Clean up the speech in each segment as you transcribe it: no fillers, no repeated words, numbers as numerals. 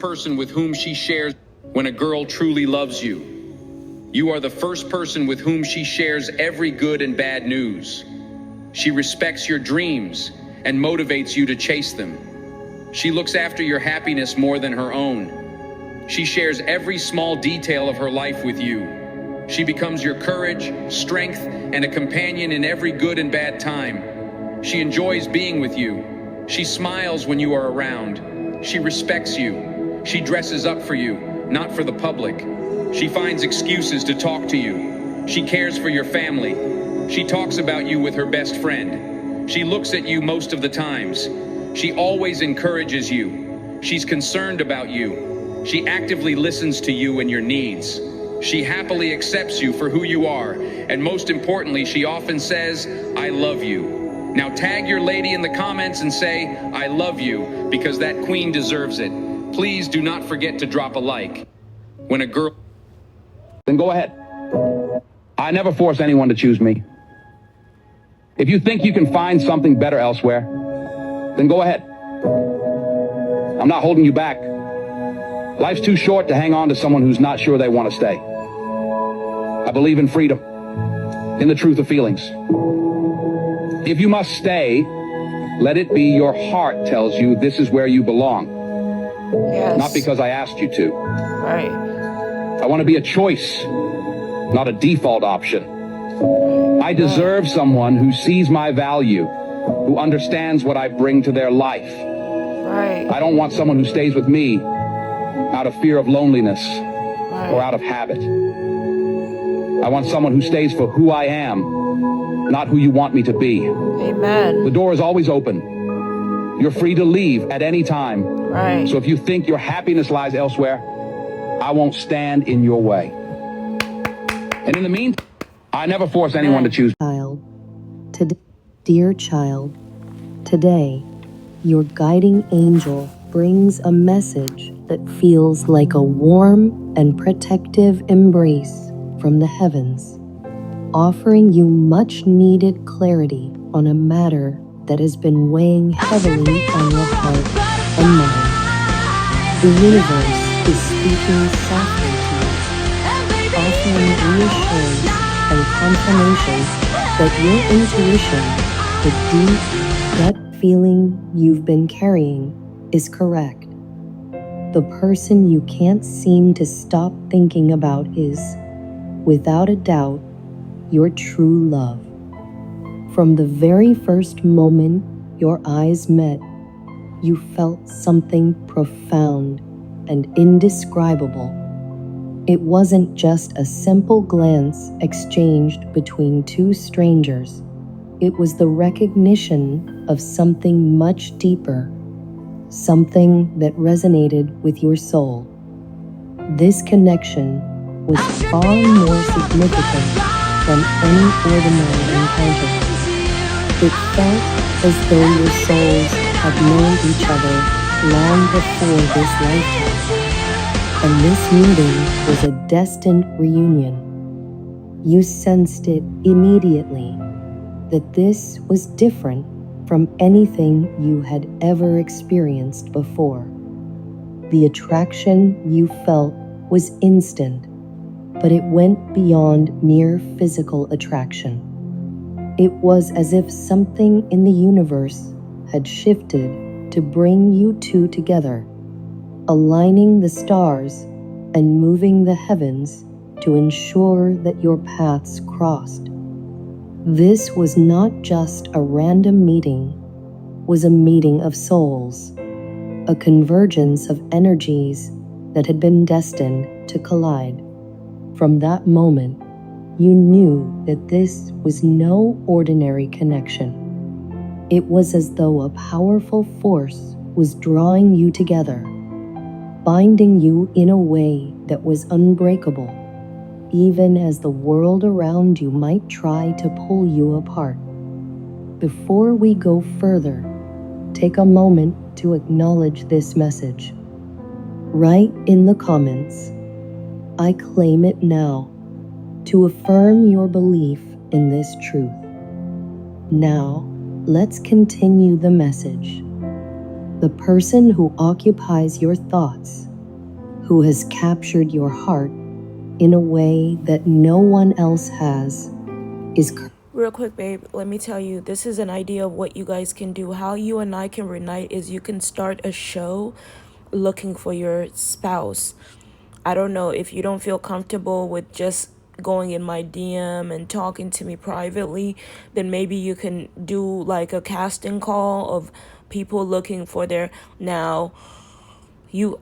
person with whom she shares when a girl truly loves you. You are the first person with whom she shares every good and bad news. She respects your dreams and motivates you to chase them. She looks after your happiness more than her own. She shares every small detail of her life with you. She becomes your courage, strength, and a companion in every good and bad time. She enjoys being with you. She smiles when you are around. She respects you. She dresses up for you, not for the public. She finds excuses to talk to you. She cares for your family. She talks about you with her best friend. She looks at you most of the times. She always encourages you. She's concerned about you. She actively listens to you and your needs. She happily accepts you for who you are. And most importantly, she often says, "I love you." Now tag your lady in the comments and say, "I love you," because that queen deserves it. Please do not forget to drop a like. When a girl... Then go ahead. I never force anyone to choose me. If you think you can find something better elsewhere, then go ahead. I'm not holding you back. Life's too short to hang on to someone who's not sure they want to stay. I believe in freedom, in the truth of feelings. If you must stay, let it be your heart tells you this is where you belong. Yes. Not because I asked you to. Right. I want to be a choice, not a default option. I deserve someone who sees my value, who understands what I bring to their life. Right. I don't want someone who stays with me out of fear of loneliness or out of habit. I want someone who stays for who I am, not who you want me to be. Amen. The door is always open. You're free to leave at any time. Right. So if you think your happiness lies elsewhere, I won't stand in your way. And in the meantime, I never force anyone to choose. Dear child, today, your guiding angel brings a message that feels like a warm and protective embrace from the heavens, offering you much needed clarity on a matter that has been weighing heavily on your heart and mind. The universe is speaking softly to you, offering reassurance and confirmation that your intuition, the deep gut feeling you've been carrying, is correct. The person you can't seem to stop thinking about is, without a doubt, your true love. From the very first moment your eyes met, you felt something profound and indescribable. It wasn't just a simple glance exchanged between two strangers. It was the recognition of something much deeper, something that resonated with your soul. This connection was far more significant than any ordinary encounter. It felt as though your souls had known each other long before this lifetime, and this meeting was a destined reunion. You sensed it immediately, that this was different from anything you had ever experienced before. The attraction you felt was instant, but it went beyond mere physical attraction. It was as if something in the universe had shifted to bring you two together, aligning the stars and moving the heavens to ensure that your paths crossed. This was not just a random meeting, was a meeting of souls, a convergence of energies that had been destined to collide. From that moment, you knew that this was no ordinary connection. It was as though a powerful force was drawing you together, binding you in a way that was unbreakable, even as the world around you might try to pull you apart. Before we go further, take a moment to acknowledge this message. Write in the comments, "I claim it now," to affirm your belief in this truth. Now, let's continue the message. The person who occupies your thoughts who has captured your heart in a way that no one else has, is Real quick, babe, let me tell you, this is an idea of what you guys can do. How you and I can reunite is you can start a show looking for your spouse. I don't know if you don't feel comfortable with just going in my DM and talking to me privately, then maybe you can do like a casting call of people looking for their now.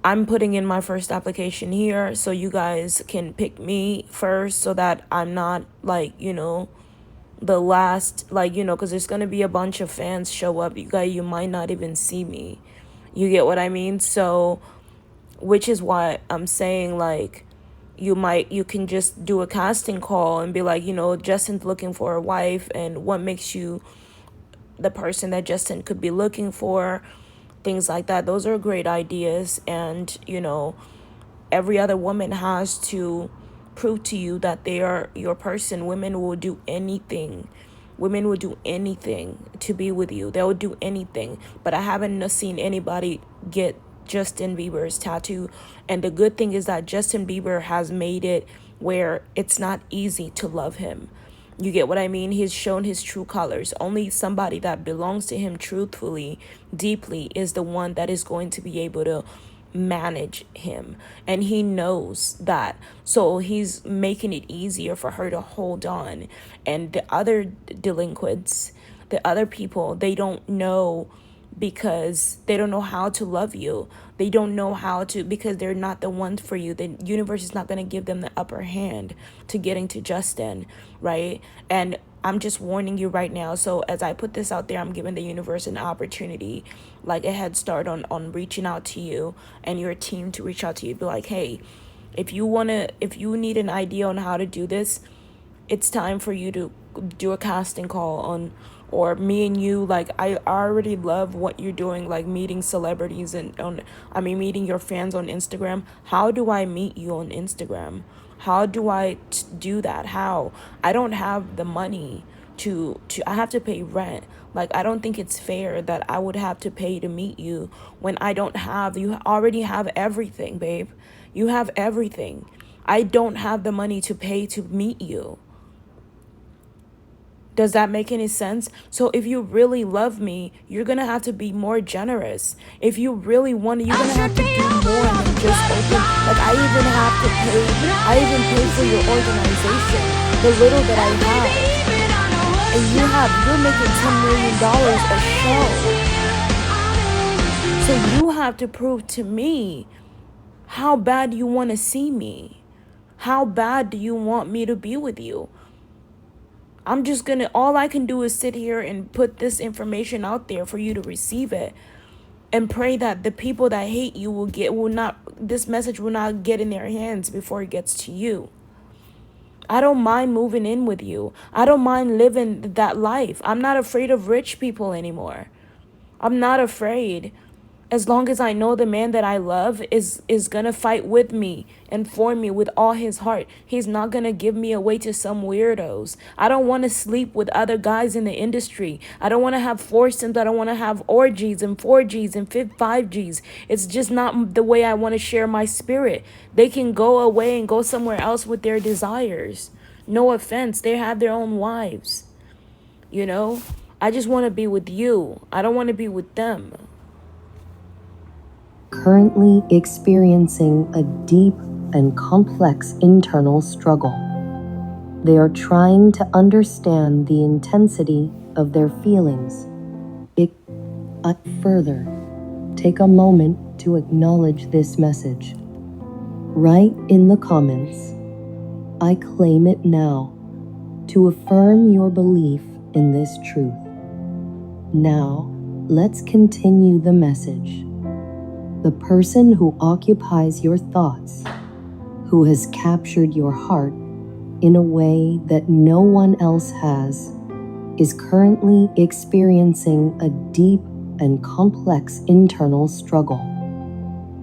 I'm putting in my first application here so you guys can pick me first so that I'm not like, the last, like, because there's going to be a bunch of fans show up. You might not even see me. You get what I mean? So, which is why I'm saying, like, you can just do a casting call and be like, Justin's looking for a wife, and what makes you the person that Justin could be looking for, things like that. Those are great ideas. And, every other woman has to prove to you that they are your person. Women will do anything. Women will do anything to be with you. They will do anything. But I haven't seen anybody get Justin Bieber's tattoo. And the good thing is that Justin Bieber has made it where it's not easy to love him. You get what I mean? He's shown his true colors. Only somebody that belongs to him truthfully, deeply, is the one that is going to be able to manage him. And he knows that. So he's making it easier for her to hold on. And the other delinquents, the other people, they don't know, because they don't know how to love you. They don't know how to, because they're not the ones for you. The universe is not going to give them the upper hand to getting to Justin, right? And I'm just warning you right now. So as I put this out there, I'm giving the universe an opportunity, like a head start on reaching out to you and your team to reach out to you. Be like, hey, if you need an idea on how to do this, it's time for you to do a casting call on, or me and you. Like, I already love what you're doing, like meeting celebrities and meeting your fans on Instagram. How do I meet you on Instagram? How do I do that? How? I don't have the money to I have to pay rent. Like, I don't think it's fair that I would have to pay to meet you when I don't have, you already have everything, babe. You have everything. I don't have the money to pay to meet you. Does that make any sense? So if you really love me, you're going to have to be more generous. If you really want to, you're going to have to do more than just open. Like, I even pay for your organization, the little that I have. And you're making $10 million a show. So you have to prove to me how bad you want to see me. How bad do you want me to be with you? All I can do is sit here and put this information out there for you to receive it, and pray that the people that hate you this message will not get in their hands before it gets to you. I don't mind moving in with you. I don't mind living that life. I'm not afraid of rich people anymore. I'm not afraid. As long as I know the man that I love is going to fight with me and for me with all his heart. He's not going to give me away to some weirdos. I don't want to sleep with other guys in the industry. I don't want to have foursomes. I don't want to have orgies and 4Gs and 5Gs. It's just not the way I want to share my spirit. They can go away and go somewhere else with their desires. No offense. They have their own wives. I just want to be with you. I don't want to be with them. Currently experiencing a deep and complex internal struggle. They are trying to understand the intensity of their feelings. Further, take a moment to acknowledge this message. Write in the comments, "I claim it now," to affirm your belief in this truth. Now, let's continue the message. The person who occupies your thoughts, who has captured your heart in a way that no one else has, is currently experiencing a deep and complex internal struggle.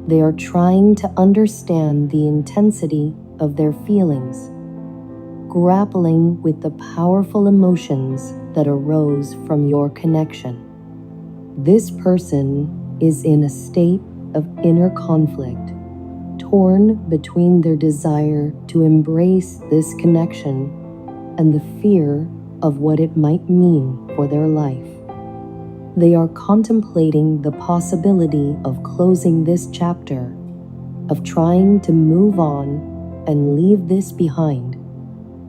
They are trying to understand the intensity of their feelings, grappling with the powerful emotions that arose from your connection. This person is in a state of inner conflict, torn between their desire to embrace this connection and the fear of what it might mean for their life. They are contemplating the possibility of closing this chapter, of trying to move on and leave this behind,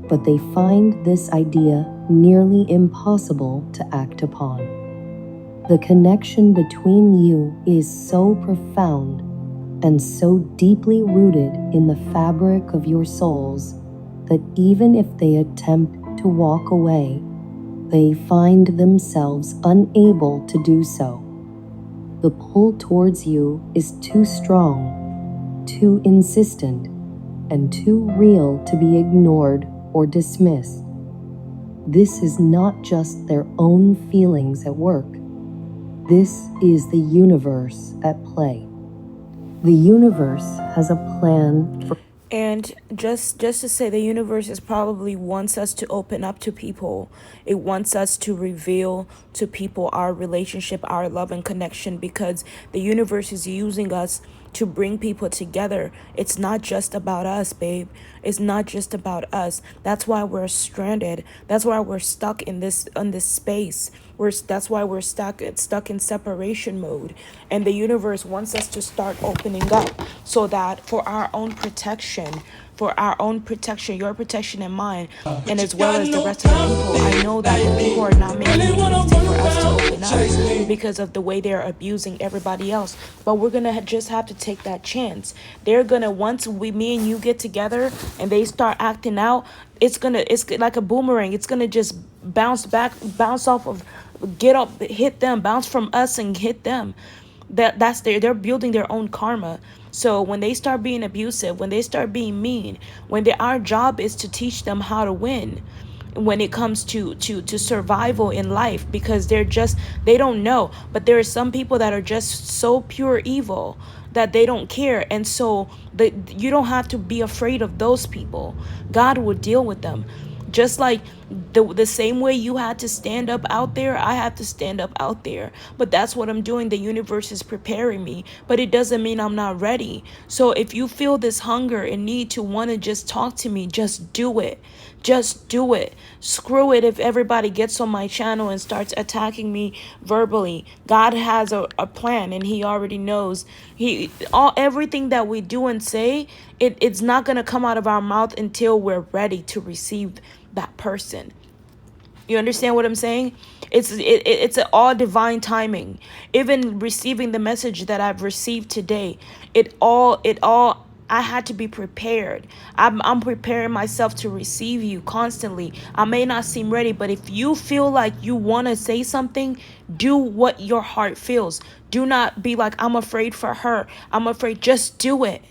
but they find this idea nearly impossible to act upon. The connection between you is so profound and so deeply rooted in the fabric of your souls that even if they attempt to walk away, they find themselves unable to do so. The pull towards you is too strong, too insistent, and too real to be ignored or dismissed. This is not just their own feelings at work. This is the universe at play. The universe has a plan for. And just to say, the universe is probably wants us to open up to people. It wants us to reveal to people our relationship, our love and connection, because the universe is using us to bring people together. It's not just about us, babe. It's not just about us. That's why we're stranded. That's why we're stuck in this space. That's why we're stuck in separation mode. And the universe wants us to start opening up so that for our own protection, your protection and mine, and as well as the rest of the people. I know that the people are not making it easy for us to open up because of the way they're abusing everybody else. But we're gonna just have to take that chance. They're gonna, once me and you get together and they start acting out, it's like a boomerang. It's gonna just bounce off of, hit them, bounce from us and hit them. They're building their own karma. So when they start being abusive, when they start being mean, our job is to teach them how to win when it comes to survival in life, because they don't know. But there are some people that are just so pure evil that they don't care. And so you don't have to be afraid of those people. God will deal with them. Just like the same way you had to stand up out there, I have to stand up out there. But that's what I'm doing. The universe is preparing me, but it doesn't mean I'm not ready. So if you feel this hunger and need to want to just talk to me, just do it. Just do it. Screw it if everybody gets on my channel and starts attacking me verbally. God has a plan, and he already knows. Everything that we do and say, it's not going to come out of our mouth until we're ready to receive that person. You understand what I'm saying? It's all divine timing. Even receiving the message that I've received today, it all I had to be prepared. I'm preparing myself to receive you constantly. I may not seem ready, but if you feel like you want to say something, do what your heart feels. Do not be like, I'm afraid for her. I'm afraid. Just do it.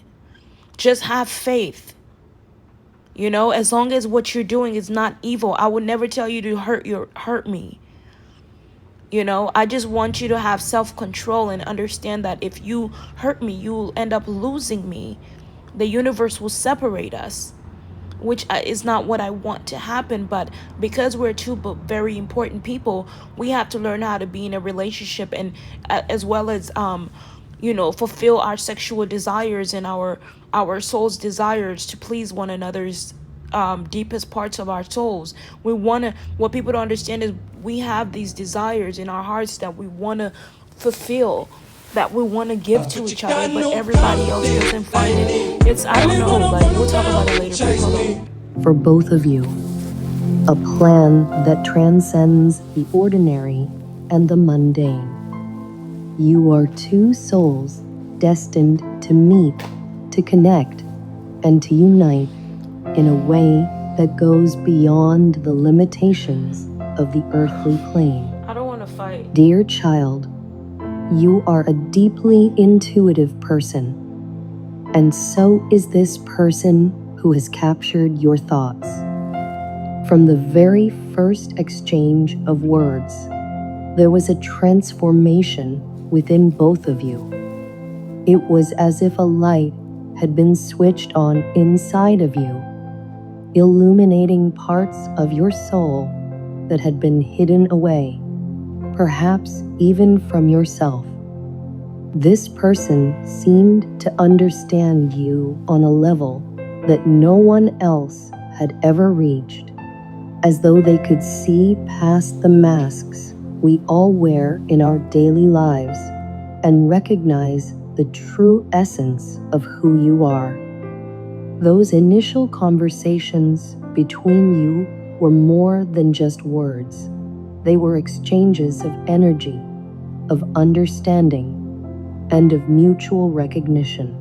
Just have faith. You know, as long as what you're doing is not evil, I would never tell you to hurt me. You know, I just want you to have self-control and understand that if you hurt me, you'll end up losing me. The universe will separate us, which is not what I want to happen. But because we're two very important people, we have to learn how to be in a relationship, and as well as fulfill our sexual desires and our soul's desires to please one another's deepest parts of our souls. What people don't understand is we have these desires in our hearts that we want to fulfill, that we want to give to each other, but everybody else doesn't find it. I don't know, like, we'll talk about it later. Hold on. For both of you, a plan that transcends the ordinary and the mundane. You are two souls destined to meet, to connect, and to unite in a way that goes beyond the limitations of the earthly plane. I don't want to fight. Dear child, you are a deeply intuitive person, and so is this person who has captured your thoughts. From the very first exchange of words, there was a transformation within both of you. It was as if a light had been switched on inside of you, illuminating parts of your soul that had been hidden away, perhaps even from yourself. This person seemed to understand you on a level that no one else had ever reached, as though they could see past the masks we all wear in our daily lives and recognize the true essence of who you are. Those initial conversations between you were more than just words. They were exchanges of energy, of understanding, and of mutual recognition.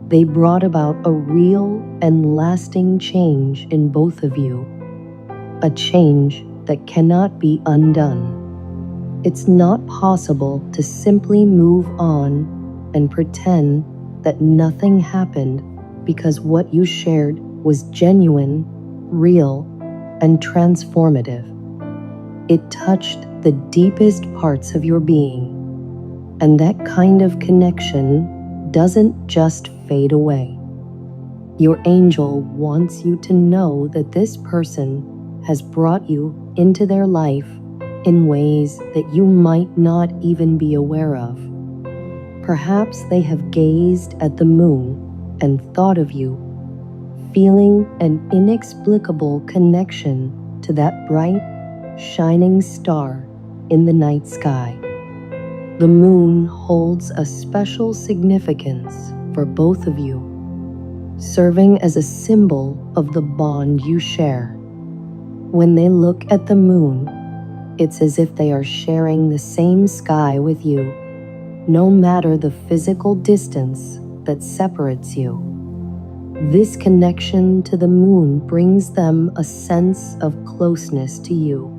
They brought about a real and lasting change in both of you, a change that cannot be undone. It's not possible to simply move on and pretend that nothing happened, because what you shared was genuine, real, and transformative. It touched the deepest parts of your being, and that kind of connection doesn't just fade away. Your angel wants you to know that this person has brought you into their life in ways that you might not even be aware of. Perhaps they have gazed at the moon and thought of you, feeling an inexplicable connection to that bright, shining star in the night sky. The moon holds a special significance for both of you, serving as a symbol of the bond you share. When they look at the moon, it's as if they are sharing the same sky with you, no matter the physical distance that separates you. This connection to the moon brings them a sense of closeness to you,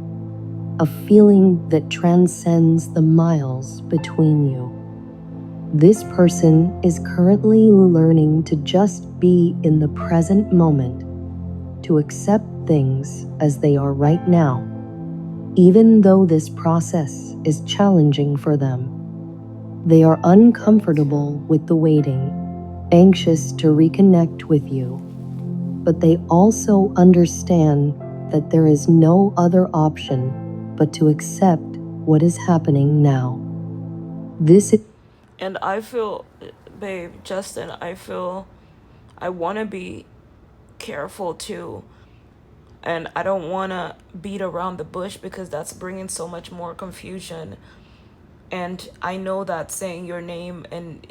a feeling that transcends the miles between you. This person is currently learning to just be in the present moment, to accept things as they are right now, even though this process is challenging for them. They are uncomfortable with the waiting, anxious to reconnect with you, but they also understand that there is no other option but to accept what is happening now. And I feel, babe, Justin, I want to be careful too. And I don't want to beat around the bush, because that's bringing so much more confusion. And I know that saying your name and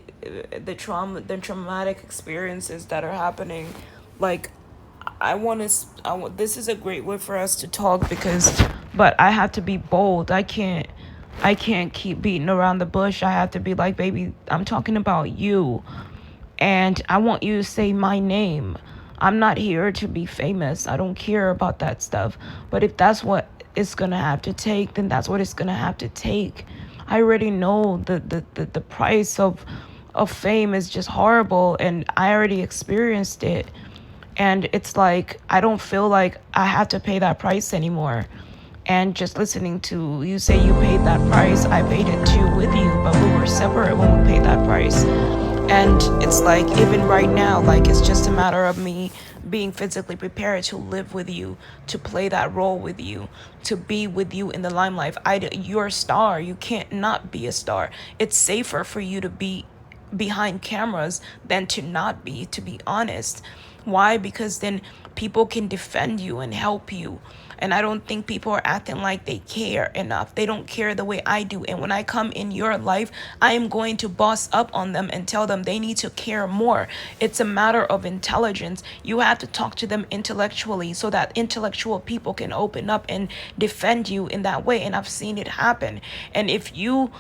the traumatic experiences that are happening, like, this is a great way for us to talk, but I have to be bold. I can't keep beating around the bush. I have to be like, baby, I'm talking about you, and I want you to say my name. I'm not here to be famous. I don't care about that stuff. But if that's what it's gonna have to take, then that's what it's gonna have to take. I already know the price of fame is just horrible, and I already experienced it. And it's like, I don't feel like I have to pay that price anymore. And just listening to you say you paid that price, I paid it too with you, but we were separate when we paid that price. And it's like, even right now, like, it's just a matter of me being physically prepared to live with you, to play that role with you, to be with you in the limelight. You're a star. You can't not be a star. It's safer for you to be behind cameras than to not be, to be honest. Why? Because then people can defend you and help you. And I don't think people are acting like they care enough. They don't care the way I do. And when I come in your life, I am going to boss up on them and tell them they need to care more. It's a matter of intelligence. You have to talk to them intellectually so that intellectual people can open up and defend you in that way. And I've seen it happen. And if you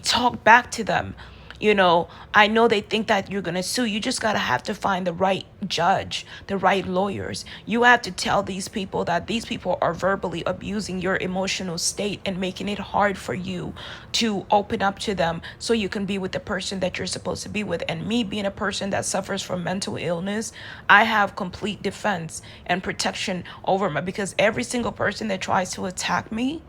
talk back to them, I know they think that you're going to sue. You just got to have to find the right judge, the right lawyers. You have to tell these people that these people are verbally abusing your emotional state and making it hard for you to open up to them so you can be with the person that you're supposed to be with. And me being a person that suffers from mental illness, I have complete defense and protection over because every single person that tries to attack me,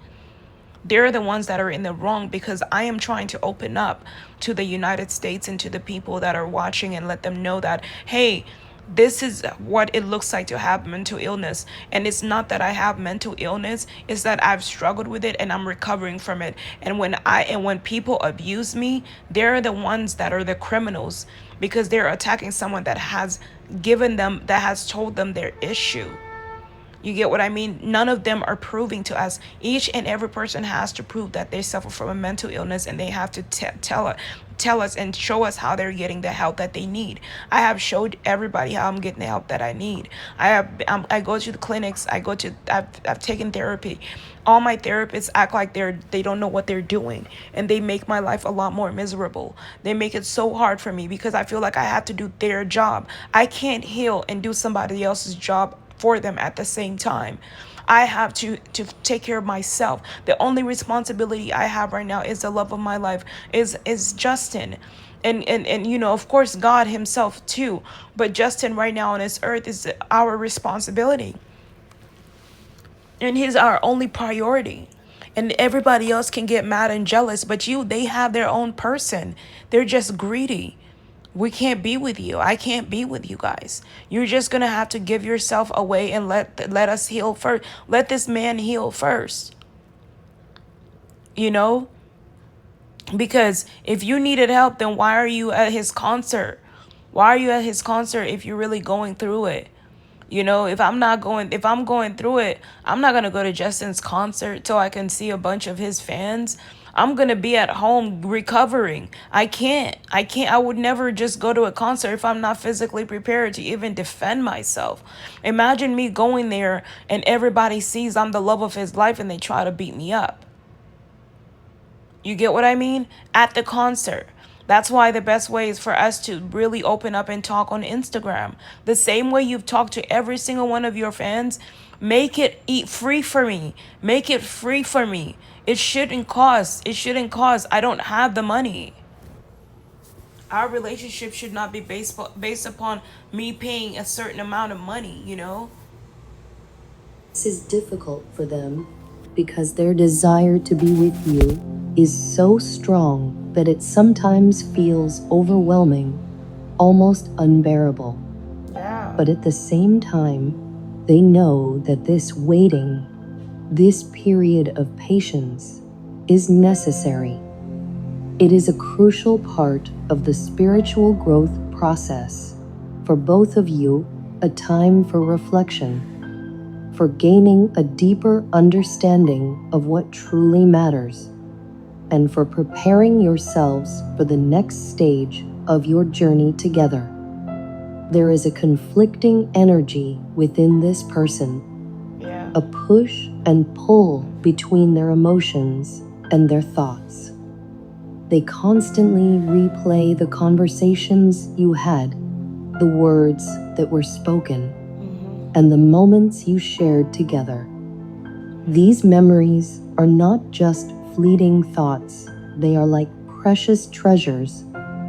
they're the ones that are in the wrong, because I am trying to open up to the United States and to the people that are watching and let them know that, hey, This is what it looks like to have mental illness. And it's not that I have mental illness, it's that I've struggled with it and I'm recovering from it. And when people abuse me, they're the ones that are the criminals, because they're attacking someone that has told them their issue. You get what I mean? None of them are proving to us. Each and every person has to prove that they suffer from a mental illness, and they have to tell us and show us how they're getting the help that they need. I have showed everybody how I'm getting the help that I need. I go to the clinics. I've taken therapy. All my therapists act like they don't know what they're doing, and they make my life a lot more miserable. They make it so hard for me because I feel like I have to do their job. I can't heal and do somebody else's job for them at the same time. I have to take care of myself. The only responsibility I have right now is the love of my life, is Justin. And you know, of course, God himself too. But Justin right now on this earth is our responsibility. And he's our only priority. And everybody else can get mad and jealous, but they have their own person. They're just greedy. We can't be with you. I can't be with you guys. You're just gonna have to give yourself away and let us heal first. Let this man heal first. You know? Because if you needed help, then why are you at his concert? Why are you at his concert if you're really going through it? You know, if I'm going through it, I'm not gonna go to Justin's concert so I can see a bunch of his fans. I'm gonna be at home recovering. I would never just go to a concert if I'm not physically prepared to even defend myself. Imagine me going there and everybody sees I'm the love of his life and they try to beat me up. You get what I mean? At the concert. That's why the best way is for us to really open up and talk on Instagram. The same way you've talked to every single one of your fans, make it free for me. Make it free for me. It shouldn't cost. I don't have the money. Our relationship should not be based upon me paying a certain amount of money, you know? This is difficult for them because their desire to be with you is so strong that it sometimes feels overwhelming, almost unbearable. Yeah. But at the same time, they know that this waiting, this period of patience, is necessary. It is a crucial part of the spiritual growth process. For both of you, a time for reflection, for gaining a deeper understanding of what truly matters, and for preparing yourselves for the next stage of your journey together. There is a conflicting energy within this person, a push and pull between their emotions and their thoughts. They constantly replay the conversations you had, the words that were spoken, and the moments you shared together. These memories are not just fleeting thoughts, they are like precious treasures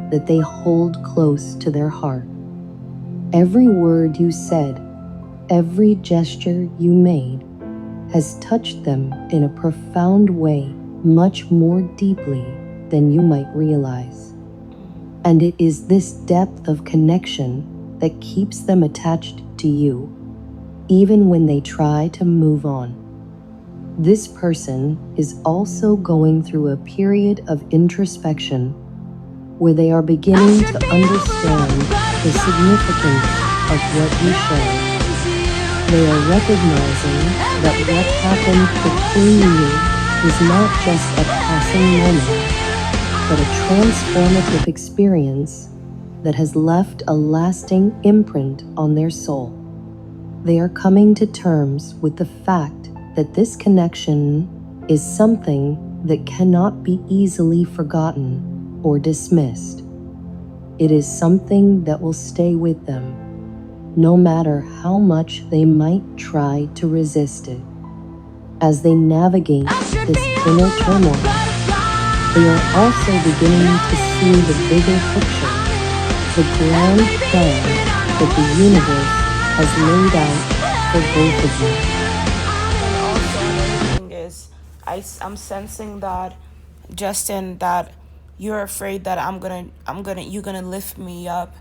that they hold close to their heart. Every word you said, every gesture you made, has touched them in a profound way, much more deeply than you might realize. And it is this depth of connection that keeps them attached to you, even when they try to move on. This person is also going through a period of introspection where they are beginning to understand the significance of what you shared. They are recognizing that what happened between you was not just a passing moment, but a transformative experience that has left a lasting imprint on their soul. They are coming to terms with the fact that this connection is something that cannot be easily forgotten or dismissed. It is something that will stay with them, no matter how much they might try to resist it. As they navigate this inner turmoil, they are also beginning to see the bigger picture, the grand plan that the universe has laid out for both of you. And also another thing is, I'm sensing that, Justin, that you're afraid that you're gonna lift me up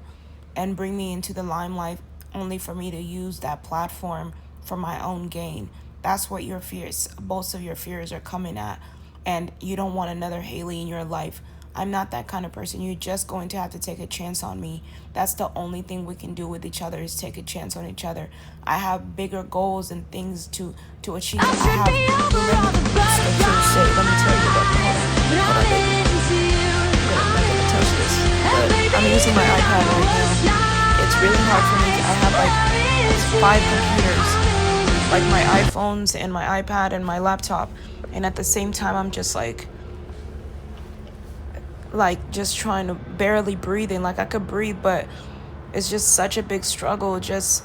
and bring me into the limelight only for me to use that platform for my own gain. That's what your fears, most of your fears are coming at. And you don't want another Haley in your life. I'm not that kind of person. You're just going to have to take a chance on me. That's the only thing we can do with each other, is take a chance on each other. I have bigger goals and things to achieve. I have, scriptures say, let me tell you what, hold on, baby. I'm not gonna touch this, but I'm using my iPad right now. It's really hard for me. I have like 5 computers, like my iPhones and my iPad and my laptop, and at the same time I'm just like just trying to barely breathing. Like I could breathe, but it's just such a big struggle just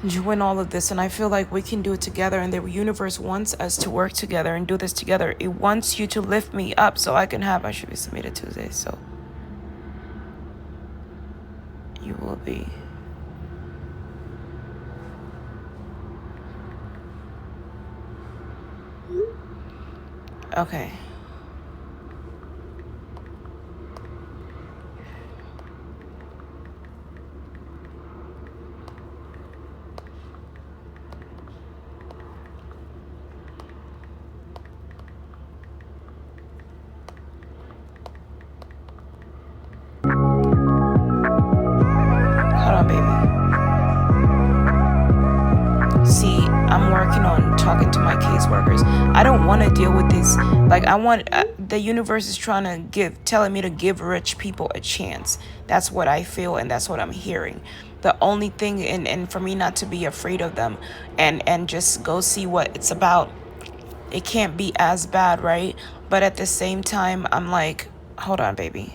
doing all of this. And I feel like we can do it together, and the universe wants us to work together and do this together. It wants you to lift me up so I should be submitted Tuesday, so you will be. Okay. Hold on, baby. See, I'm working on talking to my caseworkers. I don't want to deal with this. Like, I want, the universe is trying to telling me to give rich people a chance. That's what I feel, and that's what I'm hearing. The only thing, and for me not to be afraid of them, and just go see what it's about. It can't be as bad, right? But at the same time, I'm like, hold on, baby.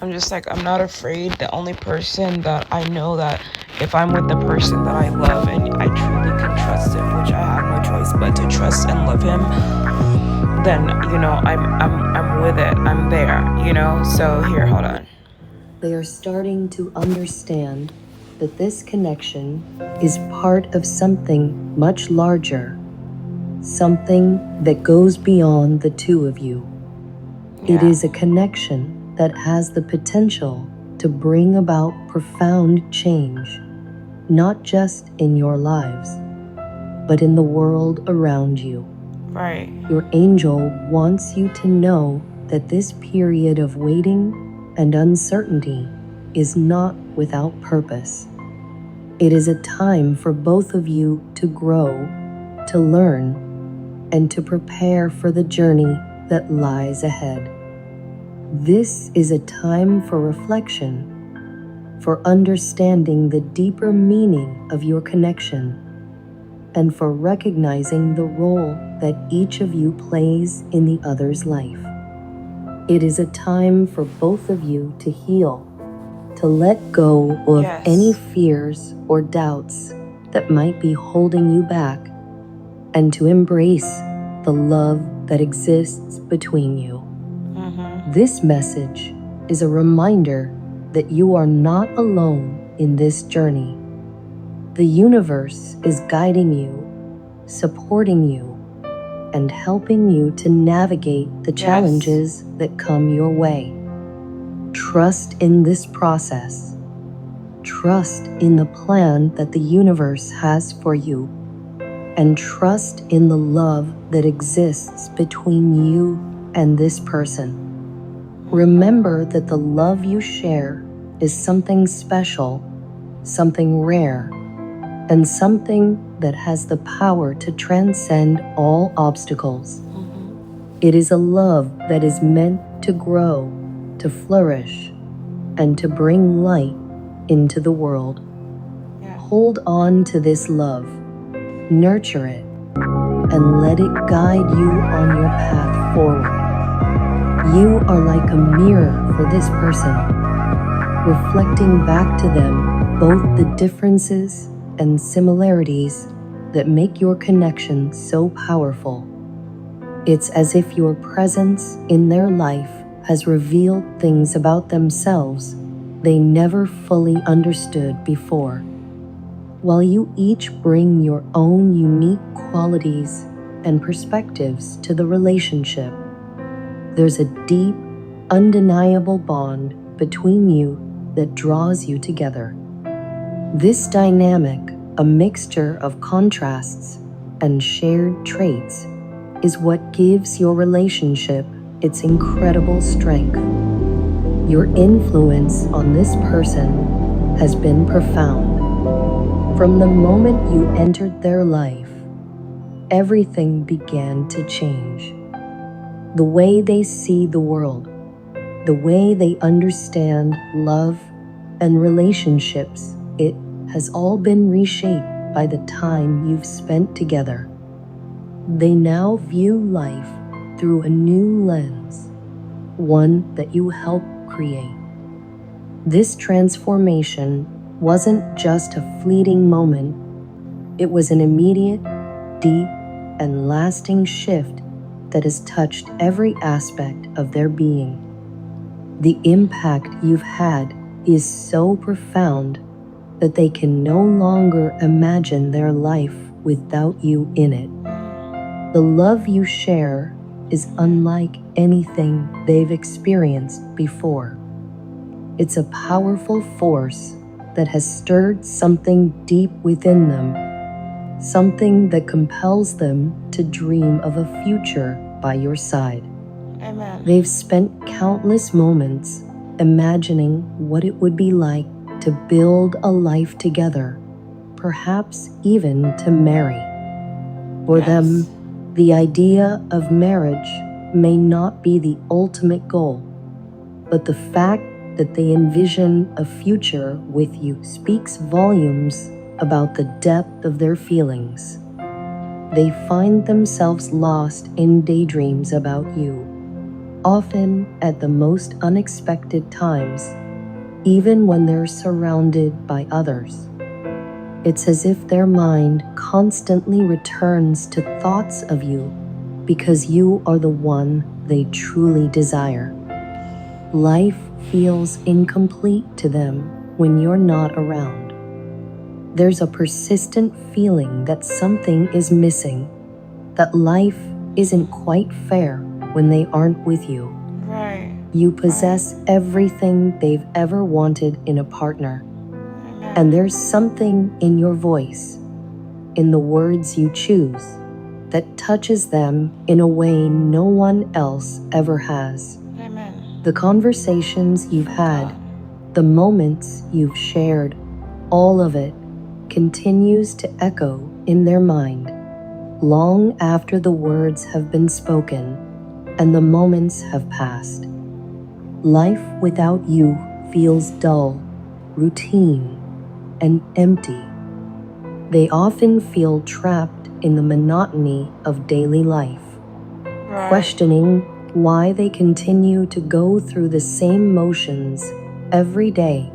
I'm just like, I'm not afraid. The only person that I know that if I'm with the person that I love and I truly can trust him, which I have no choice but to trust and love him, then, I'm with it. I'm there, So here, hold on. They are starting to understand that this connection is part of something much larger, something that goes beyond the two of you. Yeah. It is a connection that has the potential to bring about profound change, not just in your lives, but in the world around you. Right. Your angel wants you to know that this period of waiting and uncertainty is not without purpose. It is a time for both of you to grow, to learn, and to prepare for the journey that lies ahead. This is a time for reflection, for understanding the deeper meaning of your connection, and for recognizing the role that each of you plays in the other's life. It is a time for both of you to heal, to let go of any fears or doubts that might be holding you back, and to embrace the love that exists between you. This message is a reminder that you are not alone in this journey. The universe is guiding you, supporting you, and helping you to navigate the challenges that come your way. Trust in this process. Trust in the plan that the universe has for you, and trust in the love that exists between you and this person. Remember that the love you share is something special, something rare, and something that has the power to transcend all obstacles. It is a love that is meant to grow, to flourish, and to bring light into the world. Hold on to this love, nurture it, and let it guide you on your path forward. You are like a mirror for this person, reflecting back to them both the differences and similarities that make your connection so powerful. It's as if your presence in their life has revealed things about themselves they never fully understood before. While you each bring your own unique qualities and perspectives to the relationship, there's a deep, undeniable bond between you that draws you together. This dynamic, a mixture of contrasts and shared traits, is what gives your relationship its incredible strength. Your influence on this person has been profound. From the moment you entered their life, everything began to change. The way they see the world, the way they understand love and relationships, it has all been reshaped by the time you've spent together. They now view life through a new lens, one that you helped create. This transformation wasn't just a fleeting moment, it was an immediate, deep, and lasting shift that has touched every aspect of their being. The impact you've had is so profound that they can no longer imagine their life without you in it. The love you share is unlike anything they've experienced before. It's a powerful force that has stirred something deep within them, something that compels them to dream of a future by your side. Amen. They've spent countless moments imagining what it would be like to build a life together, perhaps even to marry. For them, the idea of marriage may not be the ultimate goal, but the fact that they envision a future with you speaks volumes about the depth of their feelings. They find themselves lost in daydreams about you, often at the most unexpected times, even when they're surrounded by others. It's as if their mind constantly returns to thoughts of you because you are the one they truly desire. Life feels incomplete to them when you're not around. There's a persistent feeling that something is missing, that life isn't quite fair when they aren't with you. Right. You possess everything they've ever wanted in a partner. And there's something in your voice, in the words you choose, that touches them in a way no one else ever has. Amen. The conversations you've had, the moments you've shared, all of it continues to echo in their mind, long after the words have been spoken and the moments have passed. Life without you feels dull, routine, and empty. They often feel trapped in the monotony of daily life, Right. questioning why they continue to go through the same motions every day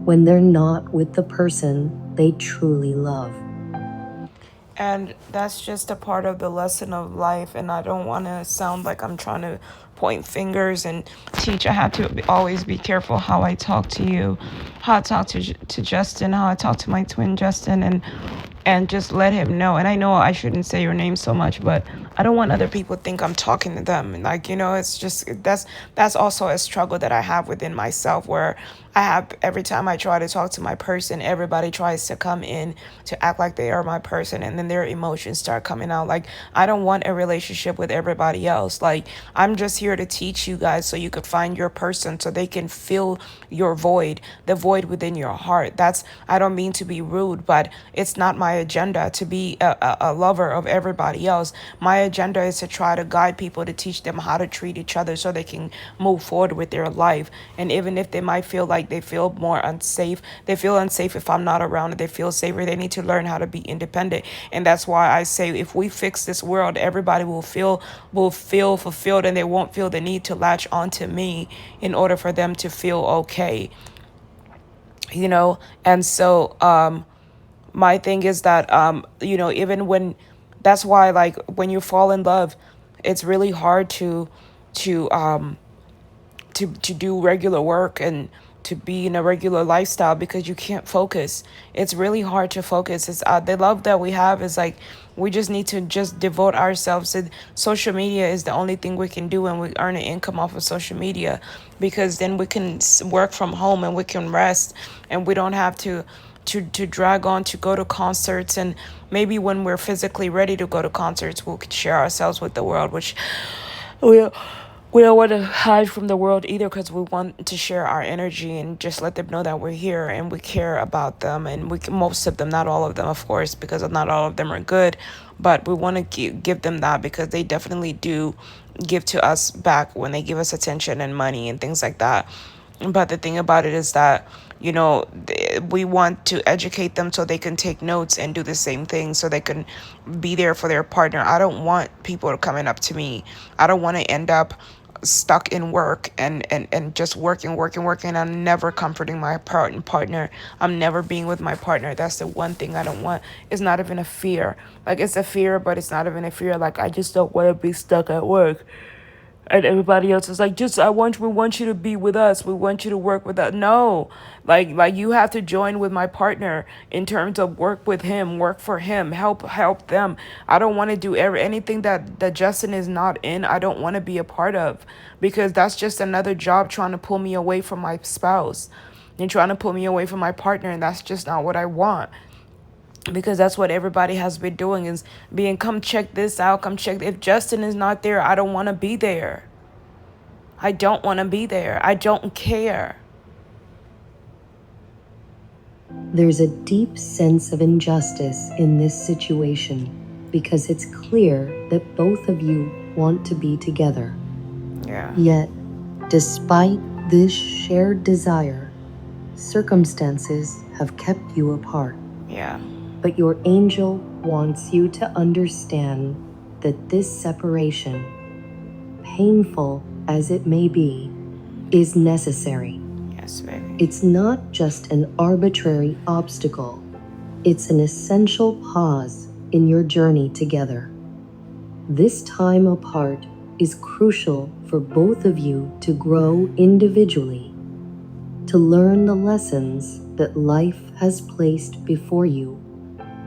when they're not with the person they truly love. And that's just a part of the lesson of life. And I don't want to sound like I'm trying to point fingers and teach. I have to always be careful how I talk to you, how I talk to Justin, how I talk to my twin Justin, and just let him know. And I know I shouldn't say your name so much, but I don't want other people to think I'm talking to them. And like, it's just that's also a struggle that I have within myself, where I have, every time I try to talk to my person, everybody tries to come in to act like they are my person, and then their emotions start coming out. Like, I don't want a relationship with everybody else. Like, I'm just here to teach you guys so you could find your person, so they can fill your void, the void within your heart. I don't mean to be rude, but it's not my agenda to be a lover of everybody else. My agenda is to try to guide people, to teach them how to treat each other so they can move forward with their life. And even if they might feel like they feel more unsafe, they feel unsafe if I'm not around, they feel safer, they need to learn how to be independent. And that's why I say, if we fix this world, everybody will feel fulfilled, and they won't feel the need to latch onto me in order for them to feel okay. And so my thing is that even when, that's why, like, when you fall in love, it's really hard to do regular work and to be in a regular lifestyle because you can't focus. It's really hard to focus. It's the love that we have is like we just need to just devote ourselves to social media is the only thing we can do, and we earn an income off of social media because then we can work from home and we can rest, and we don't have to drag on to go to concerts. And maybe when we're physically ready to go to concerts, we'll share ourselves with the world, which we we don't want to hide from the world either, because we want to share our energy and just let them know that we're here and we care about them. And most of them, not all of them, of course, because not all of them are good, but we want to give them that because they definitely do give to us back when they give us attention and money and things like that. But the thing about it is that, we want to educate them so they can take notes and do the same thing so they can be there for their partner. I don't want people coming up to me. I don't want to end up stuck in work and just working. I'm never comforting my partner. I'm never being with my partner. That's the one thing I don't want. It's not even a fear. Like, it's a fear, but it's not even a fear. Like, I just don't want to be stuck at work. And everybody else is like, we want you to be with us. We want you to work with us. No, like you have to join with my partner in terms of work with him, work for him, help them. I don't want to do anything that Justin is not in. I don't want to be a part of, because that's just another job trying to pull me away from my spouse and trying to pull me away from my partner. And that's just not what I want. Because that's what everybody has been doing, is being, come check this out, come check. If Justin is not there, I don't want to be there. I don't want to be there. I don't care. There's a deep sense of injustice in this situation because it's clear that both of you want to be together. Yeah. Yet, despite this shared desire, circumstances have kept you apart. Yeah. But your angel wants you to understand that this separation, painful as it may be, is necessary. Yes, baby. It's not just an arbitrary obstacle. It's an essential pause in your journey together. This time apart is crucial for both of you to grow individually, to learn the lessons that life has placed before you,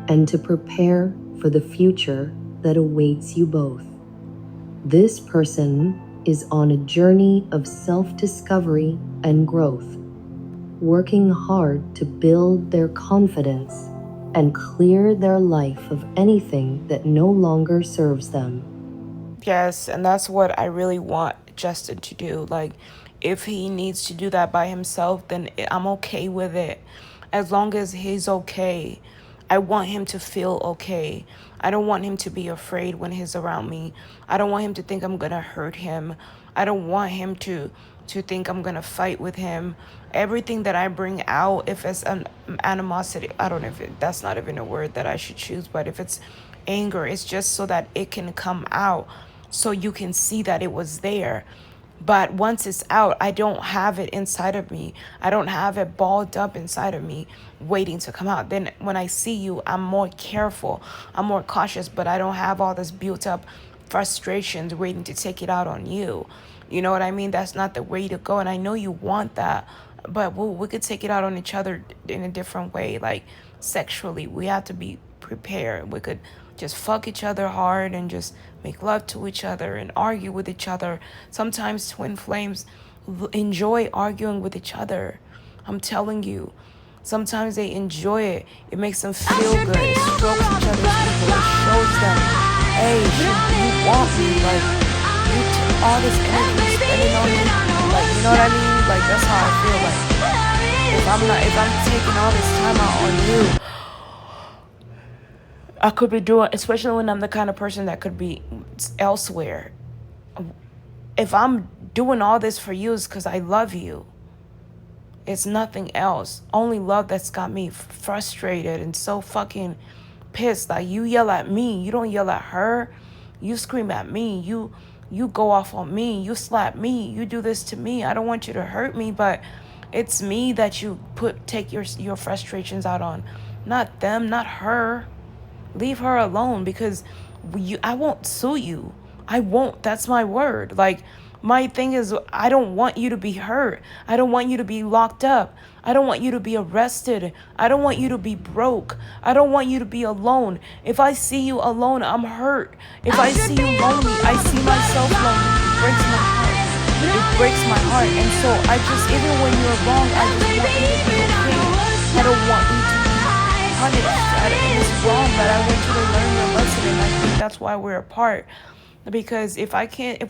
and to prepare for the future that awaits you both. This person is on a journey of self-discovery and growth, working hard to build their confidence and clear their life of anything that no longer serves them. Yes, and that's what I really want Justin to do. Like, if he needs to do that by himself, then I'm okay with it. As long as he's okay. I want him to feel okay. I don't want him to be afraid when he's around me. I don't want him to think I'm going to hurt him. I don't want him to think I'm going to fight with him. Everything that I bring out, if it's an animosity, I don't know if that's not even a word that I should choose, but if it's anger, it's just so that it can come out so you can see that it was there. But once it's out, I don't have it inside of me. I don't have it balled up inside of me waiting to come out. Then when I see you, I'm more careful. I'm more cautious, but I don't have all this built up frustrations waiting to take it out on you. You know what I mean? That's not the way to go. And I know you want that, but we could take it out on each other in a different way. Like sexually, we have to be prepared. We could just fuck each other hard and just make love to each other and argue with each other. Sometimes twin flames enjoy arguing with each other. I'm telling you. Sometimes they enjoy it. It makes them feel good. It strokes each other's ego. It shows them, hey, you want me. Like, you took all this energy spending on me. Like, you know what I mean? Like, that's how I feel. Like, if I'm taking all this time out on you, I could be doing, especially when I'm the kind of person that could be elsewhere. If I'm doing all this for you, it's because I love you. It's nothing else. Only love that's got me frustrated and so fucking pissed. Like, you yell at me. You don't yell at her. You scream at me. You go off on me. You slap me. You do this to me. I don't want you to hurt me, but it's me that you take your frustrations out on. Not them, not her. Leave her alone, because I won't sue you. I won't. That's my word. Like, My thing is, I don't want you to be hurt. I don't want you to be locked up. I don't want you to be arrested. I don't want you to be broke. I don't want you to be alone. If I see you alone, I'm hurt. If I see you lonely, I see myself lonely. It breaks my heart. It breaks my heart. And so I just, even when you're wrong, I just want you to be okay. I don't want you to be punished. It's wrong, but I want you to learn your lesson, and I think that's why we're apart. Because if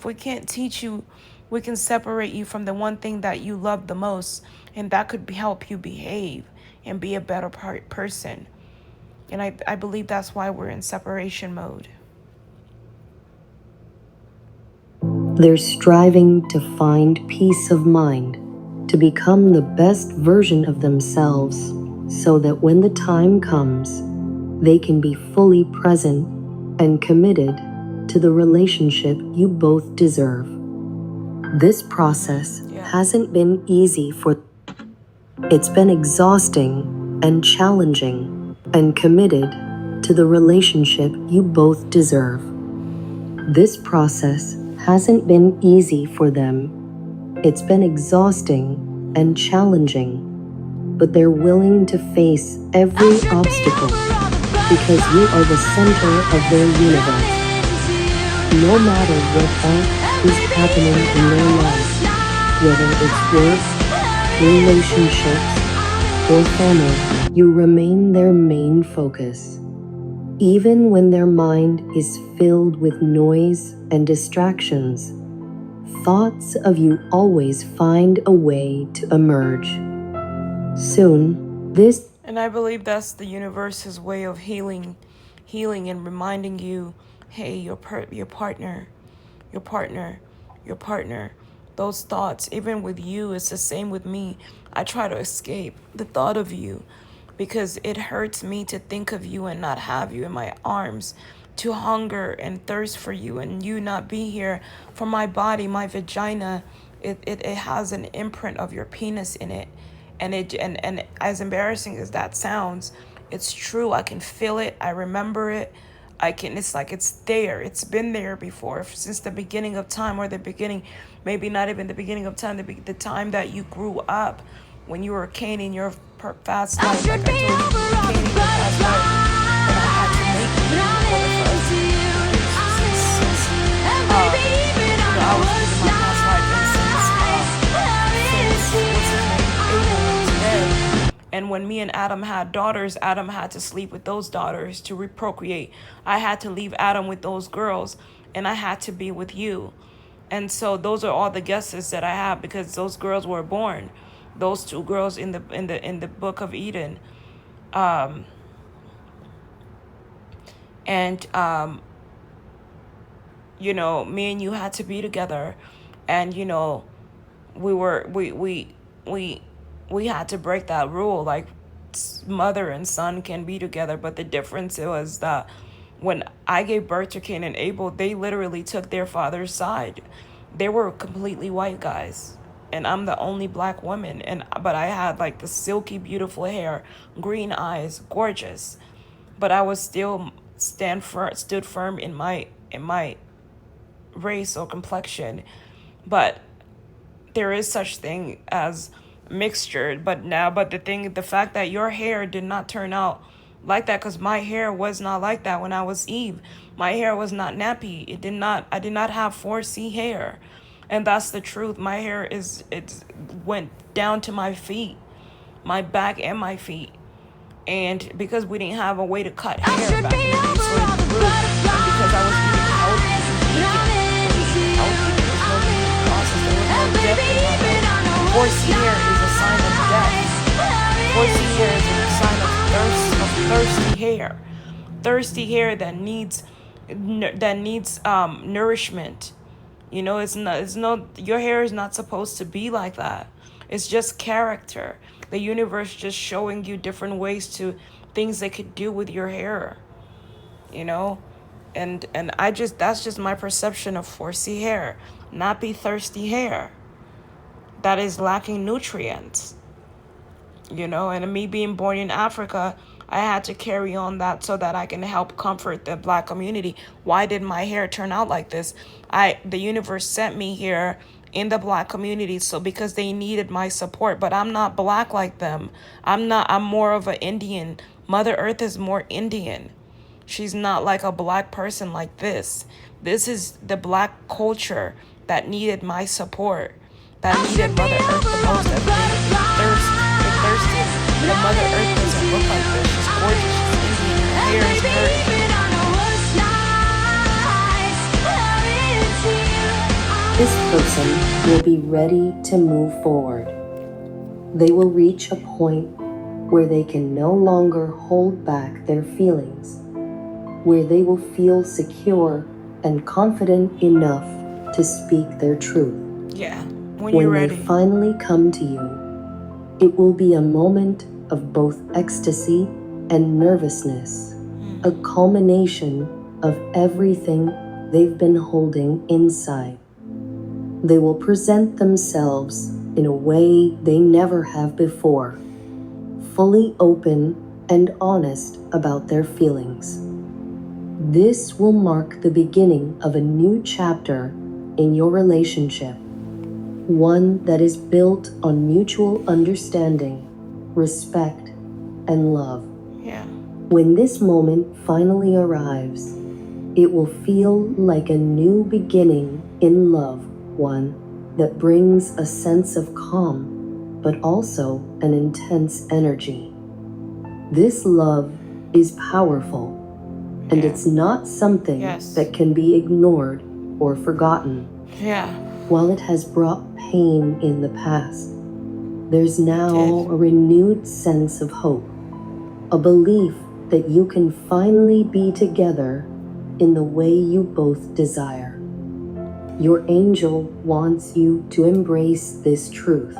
we can't teach you, we can separate you from the one thing that you love the most, and that could help you behave and be a better person. And I believe that's why we're in separation mode. They're striving to find peace of mind, to become the best version of themselves, so that when the time comes, they can be fully present and committed to the relationship you both deserve. This process hasn't been easy it's been exhausting and challenging, and committed to the relationship you both deserve. This process hasn't been easy for them. It's been exhausting and challenging, but they're willing to face every obstacle because you are the center of their universe. No matter what else is happening in their life, whether it's work, relationships, or family, you remain their main focus. Even when their mind is filled with noise and distractions, thoughts of you always find a way to emerge. Soon, this... And I believe that's the universe's way of healing and reminding you, hey, your partner. Those thoughts, even with you, it's the same with me. I try to escape the thought of you because it hurts me to think of you and not have you in my arms, to hunger and thirst for you and you not be here. For my body, my vagina, it has an imprint of your penis in it. And as embarrassing as that sounds, it's true. I can feel it. I remember it. It's like it's there. It's been there before since the beginning of time, or the beginning, maybe not even the beginning of time, the time that you grew up, when you were Cain in your past life. Like I told you, you were Cain in your past life, and I had to make you in order for us to I was living my past life, and since what's his name, Abel was dead. And when me and Adam had daughters, Adam had to sleep with those daughters to reprocreate. I had to leave Adam with those girls, and I had to be with you. And so those are all the guesses that I have, because those girls were born. Those two girls in the book of Eden. You know, me and you had to be together, and you know, we had to break that rule. Like, mother and son can be together, but the difference was that when I gave birth to Cain and Abel, they literally took their father's side. They were completely white guys, and I'm the only black woman. But I had like the silky, beautiful hair, green eyes, gorgeous. But I was still stood firm in my race or complexion. But there is such thing as mixture. But the fact that your hair did not turn out like that, because my hair was not like that when I was Eve. My hair was not nappy. I did not have 4C hair. And that's the truth. My hair it went down to my feet, my back and my feet. And because we didn't have a way to cut hair back in the day, so it grew. And because I was eating healthy, there was no beauty process, there was no depth in my hair. 4C hair is a sign of death. 4C hair is a sign of thirsty hair. Thirsty hair that needs nourishment. You know, your hair is not supposed to be like that. It's just character. The universe just showing you different ways to things they could do with your hair. You know? And that's just my perception of 4C hair. Nappy, thirsty hair that is lacking nutrients. You know, and me being born in Africa, I had to carry on that so that I can help comfort the Black community. Why did my hair turn out like this? The universe sent me here in the Black community, so because they needed my support, but I'm not Black like them. I'm more of an Indian. Mother Earth is more Indian. She's not like a Black person like this. This is the Black culture that needed my support, that needed Mother Earth the most. That they thirsted. But Mother Earth doesn't look like this. She's gorgeous. She's Indian. Her hair is perfect. This person will be ready to move forward. They will reach a point where they can no longer hold back their feelings, where they will feel secure and confident enough to speak their truth. Yeah, when you're ready. When they finally come to you, it will be a moment of both ecstasy and nervousness, a culmination of everything they've been holding inside. They will present themselves in a way they never have before, fully open and honest about their feelings. This will mark the beginning of a new chapter in your relationship, one that is built on mutual understanding, respect, and love. Yeah. When this moment finally arrives, it will feel like a new beginning in love, one that brings a sense of calm, but also an intense energy. This love is powerful, and it's not something that can be ignored or forgotten. Yeah. While it has brought pain in the past, there's now a renewed sense of hope, a belief that you can finally be together in the way you both desire. Your angel wants you to embrace this truth.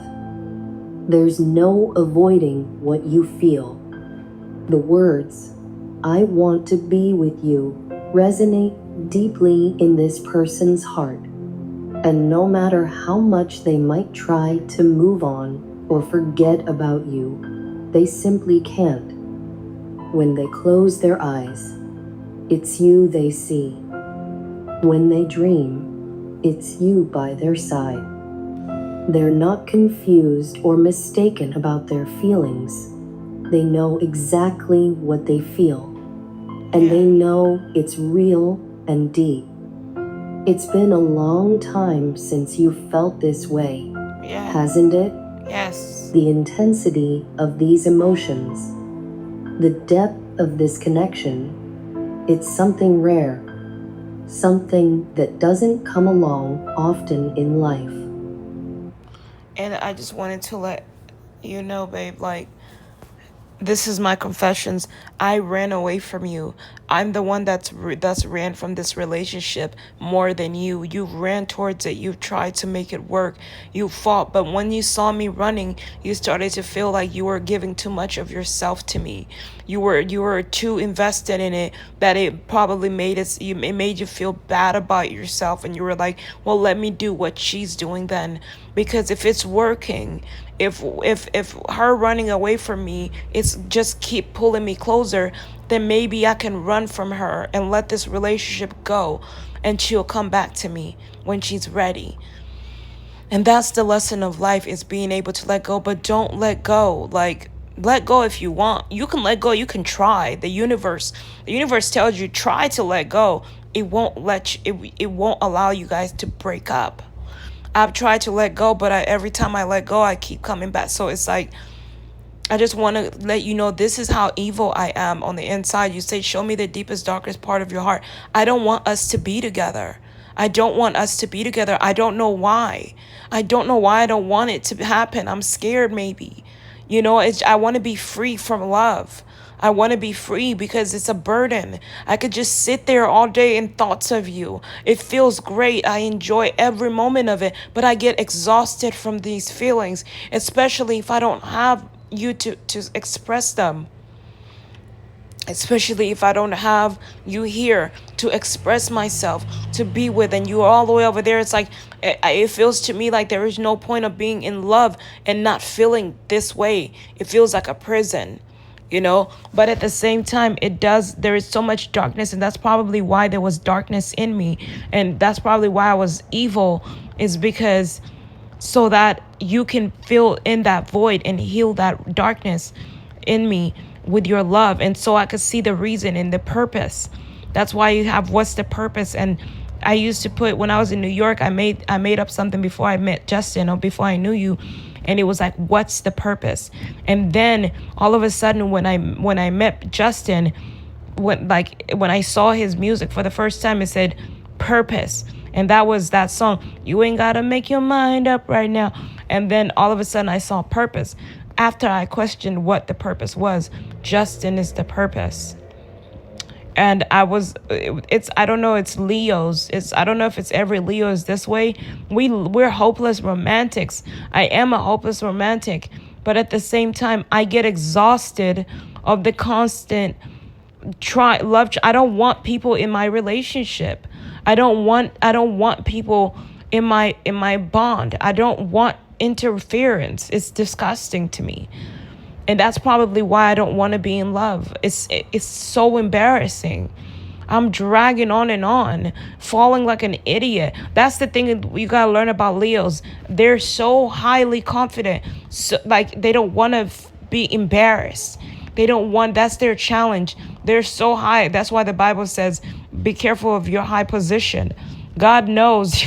There's no avoiding what you feel. The words, "I want to be with you," resonate deeply in this person's heart. And no matter how much they might try to move on or forget about you, they simply can't. When they close their eyes, it's you they see. When they dream, it's you by their side. They're not confused or mistaken about their feelings. They know exactly what they feel, and they know it's real and deep. It's been a long time since you felt this way, hasn't it? Yes. The intensity of these emotions, the depth of this connection, it's something rare. Something that doesn't come along often in life. And I just wanted to let you know, babe, like, this is my confessions. I ran away from you. I'm the one that's ran from this relationship more than you. You ran towards it. You tried to make it work. You fought. But when you saw me running, you started to feel like you were giving too much of yourself to me. You were too invested in it that it probably made you feel bad about yourself. And you were like, well, let me do what she's doing then. Because if it's working, if her running away from me, it's just keep pulling me closer, then maybe I can run from her and let this relationship go, and she'll come back to me when she's ready. And that's the lesson of life, is being able to let go, but don't let go. Like, let go if you want. You can let go. You can try. The universe tells you, try to let go. It won't it won't allow you guys to break up. I've tried to let go, but every time I let go, I keep coming back. So it's like, I just want to let you know, this is how evil I am on the inside. You say, show me the deepest, darkest part of your heart. I don't want us to be together. I don't want us to be together. I don't know why. I don't know why I don't want it to happen. I'm scared maybe. You know, I want to be free from love. I want to be free because it's a burden. I could just sit there all day in thoughts of you. It feels great. I enjoy every moment of it, but I get exhausted from these feelings, especially if I don't have you to express them. Especially if I don't have you here to express myself, to be with, and you're all the way over there. It's like, it feels to me like there is no point of being in love and not feeling this way. It feels like a prison. But at the same time, there is so much darkness, and that's probably why there was darkness in me, and that's probably why I was evil, is because so that you can fill in that void and heal that darkness in me with your love, and so I could see the reason and the purpose. That's why you have what's the purpose. And I used to put, when I was in New York, I made up something before I met Justin, or before I knew you, and it was like, what's the purpose? And then all of a sudden, when I met Justin, when I saw his music for the first time, it said purpose. And that was that song, you ain't gotta make your mind up right now. And then all of a sudden I saw purpose. After I questioned what the purpose was, Justin is the purpose. And I don't know, it's Leo's. I don't know if it's every Leo is this way. We're hopeless romantics. I am a hopeless romantic, but at the same time, I get exhausted of the constant love. I don't want people in my relationship. I don't want people in my bond. I don't want interference. It's disgusting to me. And that's probably why I don't want to be in love. It's so embarrassing. I'm dragging on, falling like an idiot. That's the thing you got to learn about Leos. They're so highly confident. So, like, they don't want to be embarrassed. That's their challenge. They're so high. That's why the Bible says, be careful of your high position. God knows.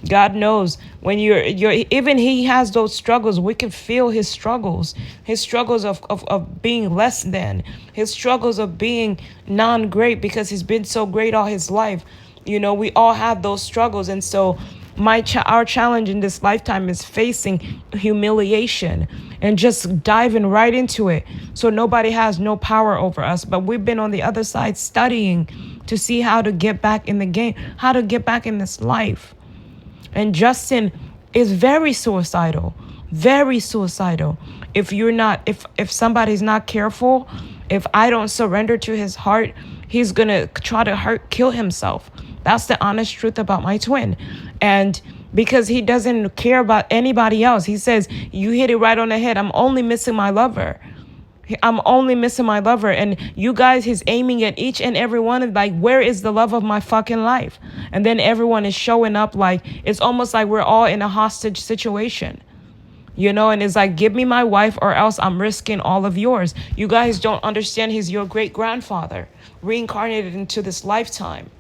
God knows when you're even he has those struggles. We can feel his struggles of being less than, his struggles of being non-great, because he's been so great all his life. We all have those struggles. And so our challenge in this lifetime is facing humiliation and just diving right into it. So nobody has no power over us. But we've been on the other side studying to see how to get back in the game, how to get back in this life. And Justin is very suicidal, very suicidal. If somebody's not careful, if I don't surrender to his heart, he's going to try to kill himself. That's the honest truth about my twin. And because he doesn't care about anybody else, he says, you hit it right on the head. I'm only missing my lover. And you guys, he's aiming at each and every one of, like, where is the love of my fucking life? And then everyone is showing up like, it's almost like we're all in a hostage situation, and it's like, give me my wife or else I'm risking all of yours. You guys don't understand, he's your great grandfather reincarnated into this lifetime.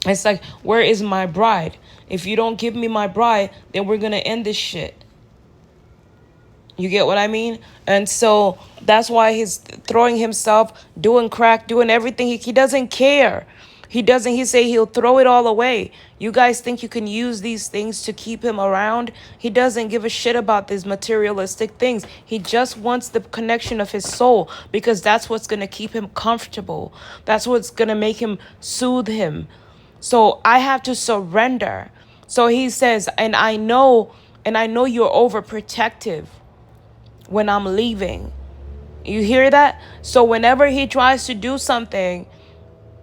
It's like, where is my bride? If you don't give me my bride, then we're going to end this shit. You get what I mean? And so that's why he's throwing himself, doing crack, doing everything. He doesn't care. He say he'll throw it all away. You guys think you can use these things to keep him around? He doesn't give a shit about these materialistic things. He just wants the connection of his soul, because that's what's going to keep him comfortable. That's what's going to make him soothe him. So I have to surrender. So he says, and I know you're overprotective when I'm leaving. You hear that? So whenever he tries to do something,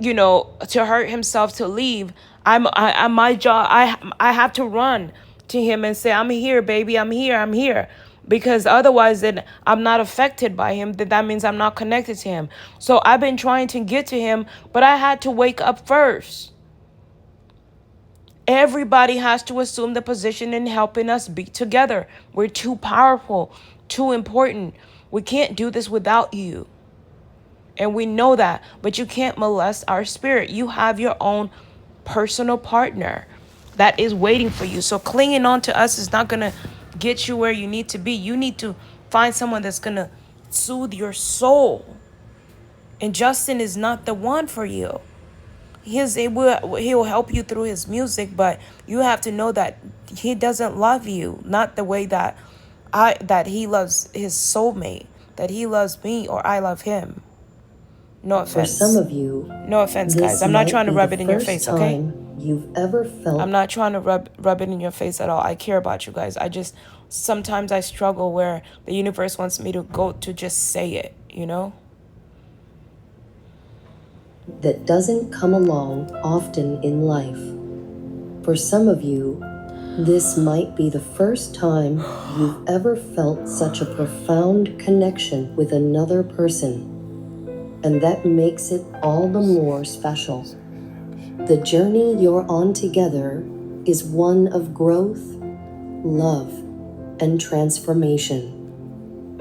to hurt himself, to leave, my job, I have to run to him and say, I'm here, baby, I'm here. Because otherwise, then I'm not affected by him. That means I'm not connected to him. So I've been trying to get to him, but I had to wake up first. Everybody has to assume the position in helping us be together. We're too powerful, too important. We can't do this without you. And we know that, but you can't molest our spirit. You have your own personal partner that is waiting for you. So clinging on to us is not going to get you where you need to be. You need to find someone that's going to soothe your soul. And Justin is not the one for you. He'll help you through his music, but you have to know that he doesn't love you, not the way that he loves his soulmate, that he loves me or I love him. No offense. For some of you, no offense, guys. I'm not trying to rub it in your face, okay? You've ever felt. I'm not trying to rub it in your face at all. I care about you guys. Sometimes I struggle where the universe wants me to go to just say it, That doesn't come along often in life. For some of you, This might be the first time you've ever felt such a profound connection with another person, and that makes it all the more special. The journey you're on together is one of growth, love, and transformation.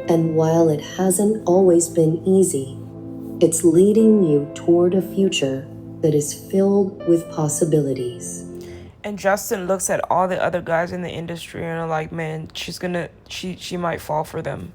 And while it hasn't always been easy, it's leading you toward a future that is filled with possibilities. And Justin looks at all the other guys in the industry and are like, man, she might fall for them.